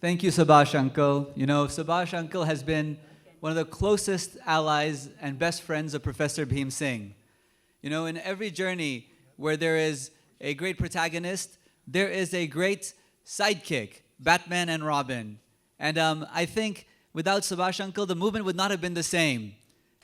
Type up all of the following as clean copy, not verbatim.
Thank you, Subhash Uncle. You know, Subhash Uncle has been one of the closest allies and best friends of Professor Bhim Singh. You know, in every journey where there is a great protagonist, there is a great sidekick, Batman and Robin. And I think without Subhash Uncle, the movement would not have been the same.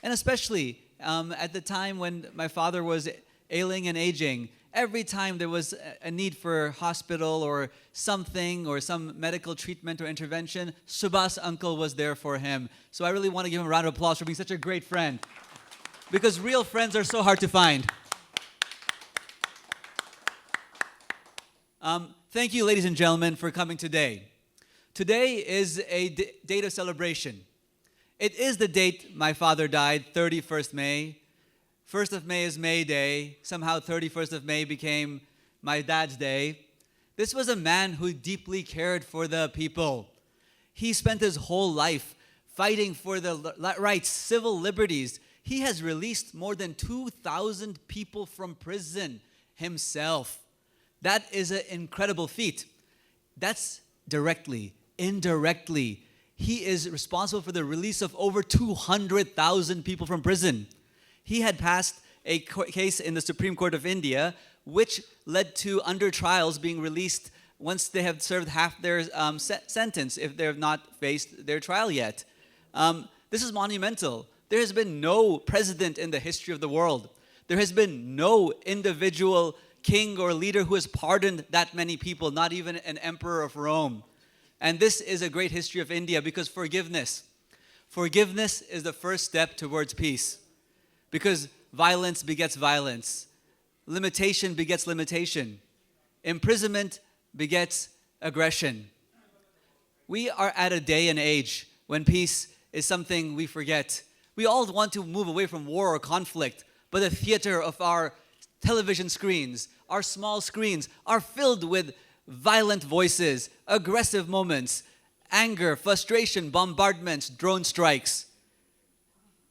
And especially at the time when my father was ailing and aging, every time there was a need for hospital or something or some medical treatment or intervention, Subhash Uncle was there for him. So I really want to give him a round of applause for being such a great friend. Because real friends are so hard to find. Thank you, ladies and gentlemen, for coming today. Today is a date of celebration. It is the date my father died, 31st May. 1st of May is May Day. Somehow 31st of May became my dad's day. This was a man who deeply cared for the people. He spent his whole life fighting for the rights, civil liberties. He has released more than 2,000 people from prison himself. That is an incredible feat. That's directly. Indirectly, he is responsible for the release of over 200,000 people from prison. He had passed a case in the Supreme Court of India, which led to under trials being released once they have served half their sentence, if they have not faced their trial yet. This is monumental. There has been no president in the history of the world. There has been no individual king or leader who has pardoned that many people, not even an emperor of Rome. And this is a great history of India because forgiveness is the first step towards peace. Because violence begets violence. Limitation begets limitation. Imprisonment begets aggression. We are at a day and age when peace is something we forget. We all want to move away from war or conflict, but the theater of our television screens, our small screens, are filled with violent voices, aggressive moments, anger, frustration, bombardments, drone strikes.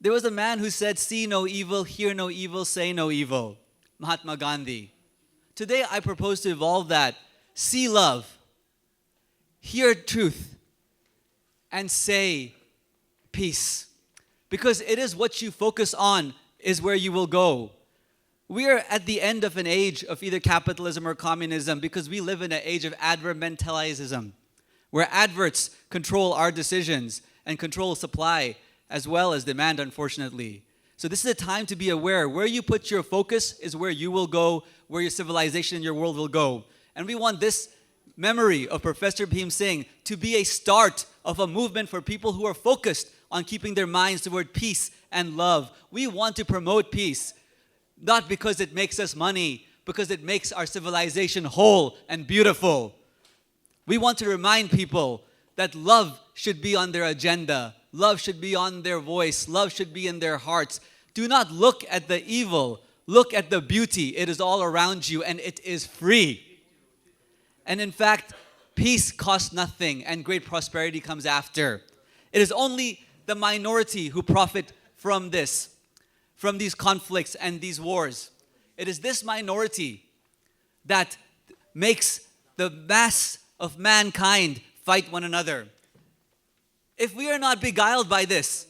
There was a man who said, "See no evil, hear no evil, say no evil." Mahatma Gandhi. Today I propose to evolve that. See love, hear truth, and say peace. Because it is what you focus on is where you will go. We are at the end of an age of either capitalism or communism because we live in an age of advermentalism, where adverts control our decisions and control supply as well as demand, unfortunately. So this is a time to be aware. Where you put your focus is where you will go, where your civilization and your world will go. And we want this memory of Professor Bhim Singh to be a start of a movement for people who are focused on keeping their minds toward peace and love. We want to promote peace. Not because it makes us money, because it makes our civilization whole and beautiful. We want to remind people that love should be on their agenda. Love should be on their voice. Love should be in their hearts. Do not look at the evil. Look at the beauty. It is all around you and it is free. And in fact, peace costs nothing and great prosperity comes after. It is only the minority who profit from this, from these conflicts and these wars. It is this minority that makes the mass of mankind fight one another. If we are not beguiled by this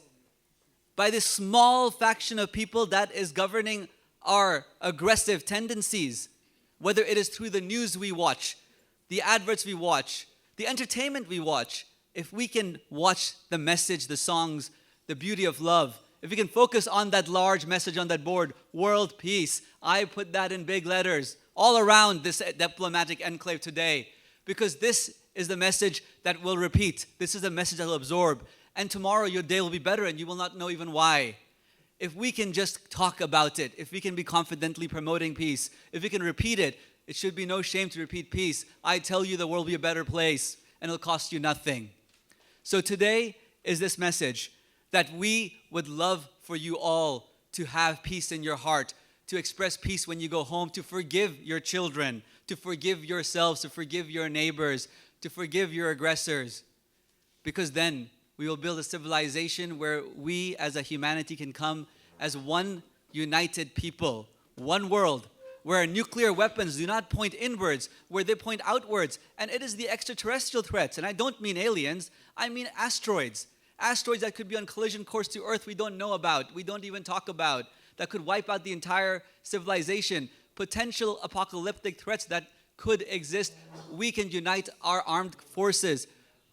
small faction of people that is governing our aggressive tendencies, whether it is through the news we watch, the adverts we watch, the entertainment we watch, if we can watch the message, the songs, the beauty of love, if we can focus on that large message on that board, world peace, I put that in big letters all around this diplomatic enclave today, because this is the message that will repeat. This is the message that will absorb. And tomorrow your day will be better and you will not know even why. If we can just talk about it, if we can be confidently promoting peace, if we can repeat it, it should be no shame to repeat peace. I tell you the world will be a better place and it'll cost you nothing. So today is this message that we would love for you all to have peace in your heart, to express peace when you go home, to forgive your children, to forgive yourselves, to forgive your neighbors, to forgive your aggressors. Because then we will build a civilization where we as a humanity can come as one united people, one world, where nuclear weapons do not point inwards, where they point outwards. And it is the extraterrestrial threats. And I don't mean aliens, I mean asteroids. Asteroids that could be on collision course to Earth we don't know about, we don't even talk about, that could wipe out the entire civilization. Potential apocalyptic threats that could exist. We can unite our armed forces,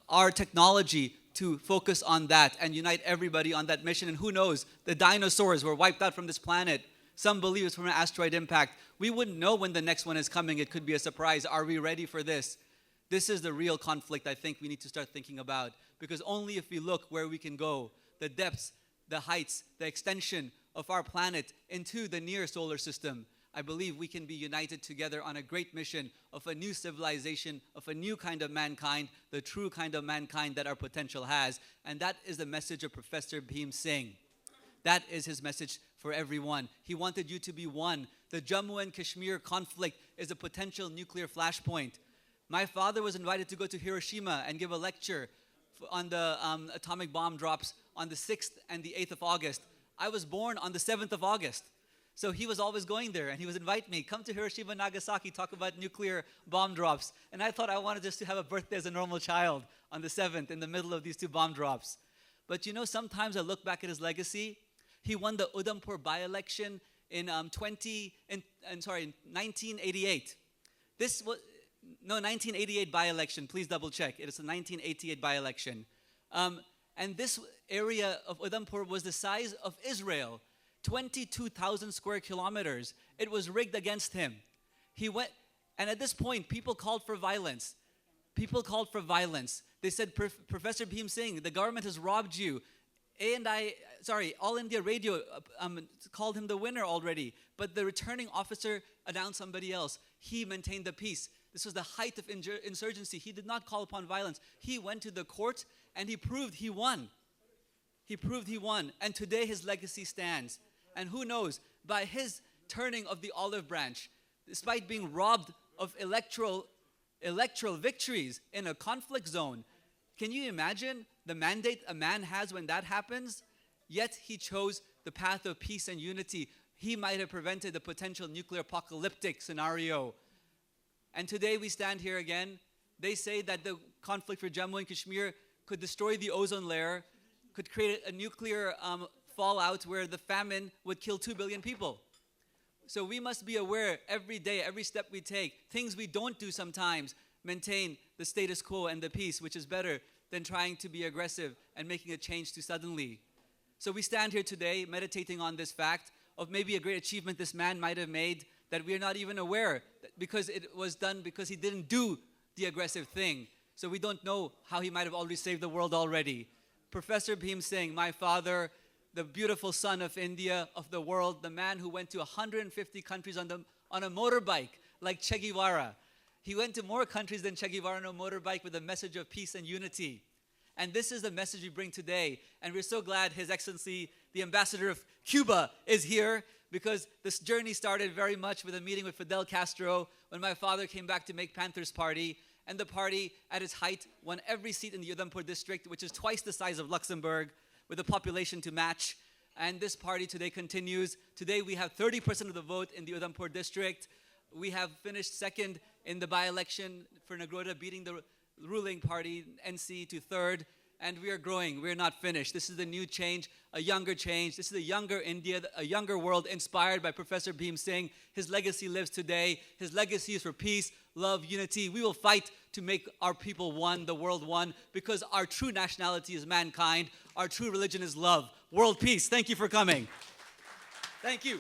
our technology, to focus on that and unite everybody on that mission. And who knows, the dinosaurs were wiped out from this planet. Some believe it's from an asteroid impact. We wouldn't know when the next one is coming. It could be a surprise. Are we ready for this? This is the real conflict I think we need to start thinking about, because only if we look where we can go, the depths, the heights, the extension of our planet into the near solar system, I believe we can be united together on a great mission of a new civilization, of a new kind of mankind, the true kind of mankind that our potential has. And that is the message of Professor Bhim Singh. That is his message for everyone. He wanted you to be one. The Jammu and Kashmir conflict is a potential nuclear flashpoint. My father was invited to go to Hiroshima and give a lecture on the atomic bomb drops on the 6th and the 8th of August. I was born on the 7th of August. So he was always going there, and he would invite me, come to Hiroshima, Nagasaki, talk about nuclear bomb drops. And I thought I wanted just to have a birthday as a normal child on the 7th in the middle of these two bomb drops. But you know, sometimes I look back at his legacy. He won the Udhampur by-election in 1988. This was, no, 1988 by-election. Please double check. It is a 1988 by-election. And this area of Udhampur was the size of Israel. 22,000 square kilometers. It was rigged against him. He went, and at this point, people called for violence. People called for violence. They said, Professor Bhim Singh, the government has robbed you. All India Radio called him the winner already. But the returning officer announced somebody else. He maintained the peace. This was the height of insurgency. He did not call upon violence. He went to the court and he proved he won. He proved he won. And today his legacy stands. And who knows, by his turning of the olive branch, despite being robbed of electoral victories in a conflict zone, can you imagine the mandate a man has when that happens? Yet he chose the path of peace and unity. He might have prevented the potential nuclear apocalyptic scenario. And today we stand here again. They say that the conflict for Jammu and Kashmir could destroy the ozone layer, could create a nuclear fallout where the famine would kill 2 billion people. So we must be aware every day, every step we take, things we don't do sometimes, maintain the status quo and the peace, which is better than trying to be aggressive and making a change too suddenly. So we stand here today meditating on this fact of maybe a great achievement this man might have made that we are not even aware, because it was done because he didn't do the aggressive thing. So we don't know how he might have already saved the world already. Professor Bhim Singh, my father, the beautiful son of India, of the world, the man who went to 150 countries on a motorbike like Che Guevara. He went to more countries than Che Guevara on a motorbike with a message of peace and unity. And this is the message we bring today. And we're so glad His Excellency, the Ambassador of Cuba, is here, because this journey started very much with a meeting with Fidel Castro when my father came back to make Panthers Party. And the party, at its height, won every seat in the Udhampur district, which is twice the size of Luxembourg, with a population to match. And this party today continues. Today we have 30% of the vote in the Udhampur district. We have finished second in the by-election for Nagrota, beating the ruling party, NC, to third. And we are growing. We're not finished. This is the new change, a younger change. This is a younger India, a younger world inspired by Professor Bhim Singh. His legacy lives today. His legacy is for peace, love, unity. We will fight to make our people one, the world one, because our true nationality is mankind. Our true religion is love. World peace. Thank you for coming. Thank you.